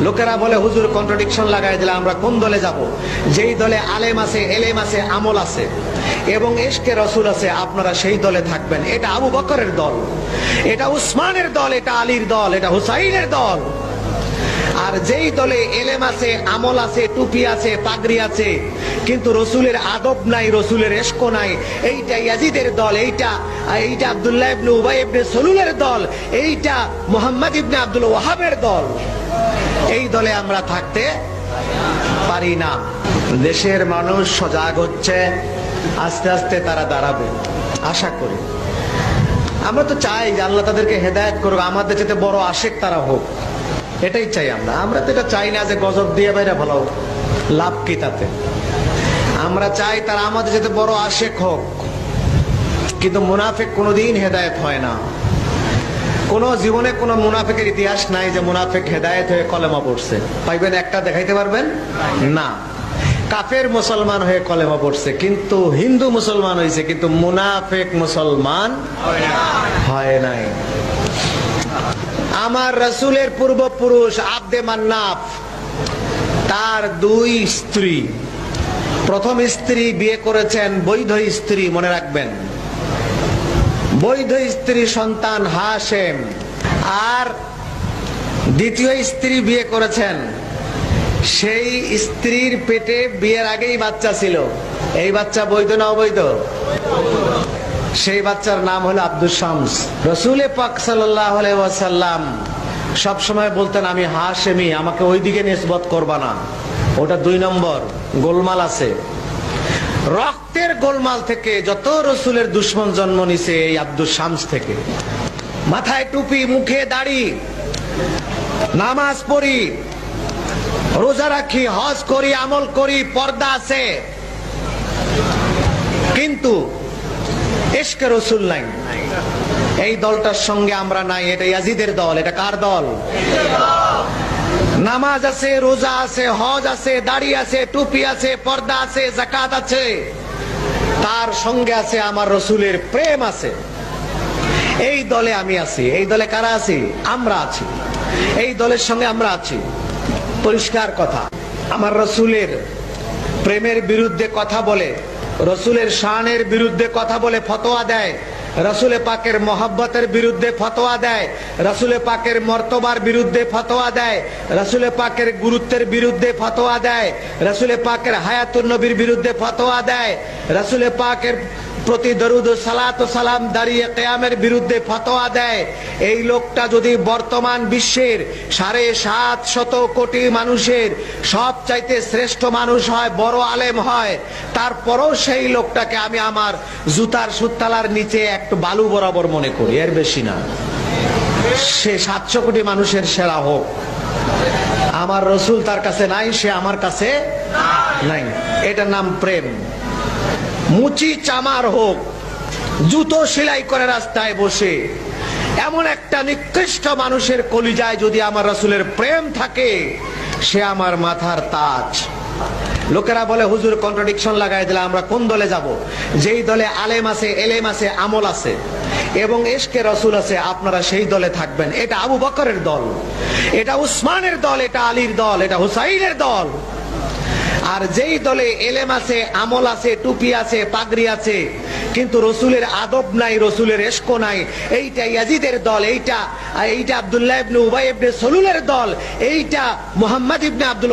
লোকেরা বলে হুজুর কন্ট্রাডিকশন লাগাই দিলে আমরা কোন দলে যাব? যেই দলে আলেম আছে, এলেম আছে, আমল আছে এবং ইশকে রাসূল আছে, আপনারা সেই দলে থাকবেন। এটা আবু বকরের দল, এটা উসমানের দল, এটা আলীর দল, এটা হুসাইনের দল। আর যেই দলে এলেম আছে, আমল আছে, টুপি আছে, পাগড়ি আছে, কিন্তু রসুলের আদব নাই, রসুলের ইশক নাই, এইটা ইয়াজিদের দল, এইটা আব্দুল্লাহ ইবনে উবাই ইবনে সলুলের দল, এইটা মুহাম্মদ ইবনে আব্দুল ওয়াহাবের দল। এই দলে আমরা থাকতে পারি না। দেশের মানুষ সজাগ হচ্ছে, আস্তে আস্তে তারা দাঁড়াবে আশা করি। আমরা তো চাই যে আল্লাহ তাদেরকে হেদায়েত করুক, আমাদের চেয়ে বড় আশেক তারা হোক, এটাই চাই আমরা তো এটা চাই না যে গজব দিয়ে বাইরে ভালো হোক, লাভ কি তাতে? আমরা চাই তারা আমাদের চেয়ে বড় আশেক হোক। কিন্তু মুনাফিক কোনোদিন হেদায়েত হয় না। কোন জীবনে কোন মুনাফিকের ইতিহাস নাই যে মুনাফিক হেদায়েত হয়ে কলেমা পড়ছে, পাইবেন একটা? দেখাইতে পারবেন না। কাফের মুসলমান হয়ে কলেমা পড়ছে, কিন্তু হিন্দু মুসলমান হয়েছে, কিন্তু মুনাফিক মুসলমান হয় নাই। আমার রাসূলের পূর্বপুরুষ আব্দে মান্নাফ, তার দুই স্ত্রী, প্রথম স্ত্রী বিয়ে করেছেন বৈধ স্ত্রী, মনে রাখবেন, বৈধ স্ত্রী সন্তান হাশেম। আর দ্বিতীয় স্ত্রী বিয়ে করেছেন, সেই স্ত্রীর পেটে বিয়ের আগেই বাচ্চা ছিল। এই বাচ্চা বৈধ না অবৈধ? সেই বাচ্চার নাম হলো আব্দুল শামস। রাসূল পাক সাল্লাল্লাহু আলাইহি ওয়াসাল্লাম সব সময় বলতেন, আমি হাশেমি, আমাকে ওইদিকে নিসবত করবা না, ওটা 2 নম্বর গোলমাল আছে। রক্তের গোলমাল থেকে যত রসুলের দুশ্মন জন্ম নিছে এই আব্দুল শামস থেকে। মাথায় টুপি, মুখে দাড়ি, নামাজ পড়ি, রোজা রাখি, হজ করি, আমল করি, পর্দা আছে, কিন্তু ইশকে রাসূল নাই। এই দলটার সঙ্গে আমরা নাই। এটা ইয়াজিদের দল। এটা কার দল? নামাজ আছে, রোজা আছে, হজ আছে, দাড়ি আছে, টুপি আছে, পর্দা আছে, যাকাত আছে, তার সঙ্গে আছে আমার রসুলের প্রেম আছে। এই দলে আমি আছি। এই দলে কারা আছি? আমরা আছি। এই দলের সঙ্গে আমরা আছি। পরিষ্কার কথা, আমার রসুলের প্রেমের বিরুদ্ধে কথা বলে, রসুলের শানের বিরুদ্ধে কথা বলে ফতোয়া দেয়, রাসূলে পাকের মহব্বতের বিরুদ্ধে ফতোয়া দেয়, রাসূলে পাকের মর্তবার বিরুদ্ধে ফতোয়া দেয়, রাসূলে পাকের গুরুত্বের বিরুদ্ধে ফতোয়া দেয়, রাসূলে পাকের হায়াতুন নবীর বিরুদ্ধে ফতোয়া দেয়, রাসূলে পাকের প্রতি দরুদ ও সালাত ও সালাম দাঁড়িয়ে কিয়ামের বিরুদ্ধে ফতোয়া দেয়। এই লোকটা যদি বর্তমান বিশ্বের 750 কোটি মানুষের সব চাইতে শ্রেষ্ঠ মানুষ হয়, বড় আলেম হয়, তারপরও সেই লোকটাকে আমি আমার জুতার সুতলার নিচে একটু বালু বরাবর মনে করি, এর বেশি না। সে 700 কোটি মানুষের সেরা হোক, আমার রসুল তার কাছে নাই, সে আমার কাছে নাই। এটার নাম প্রেম। মুচি চামার হোক, জুতো সেলাই করে রাস্তায় বসে, এমন একটা নিকৃষ্ট মানুষের কলিজায় যদি আমার রাসূলের প্রেম থাকে, সে আমার মাথার তাজ। লোকেরা বলে হুজুর কন্ট্রাডিকশন লাগাই দিলে আমরা কোন দলে যাব? যেই দলে আলেম আছে, এলেম আছে, আমল আছে এবং ইশকে রাসূল আছে, আপনারা সেই দলে থাকবেন। এটা আবু বকরের দল, এটা উসমানের দল, এটা আলীর দল, এটা হুসাইনের দল। আর যেই দলে এলেম আছে, আমল আছে, টুপি আছে, পাগড়ি আছে, কিন্তু রসুলের আদব নাই, রসুলের ইশক নাই, এইটা ইয়াজিদের দল, এইটা আব্দুল্লাহ ইবনে উবাই ইবনে সলুলের দল, এইটা মুহাম্মদ ইবনে আব্দুল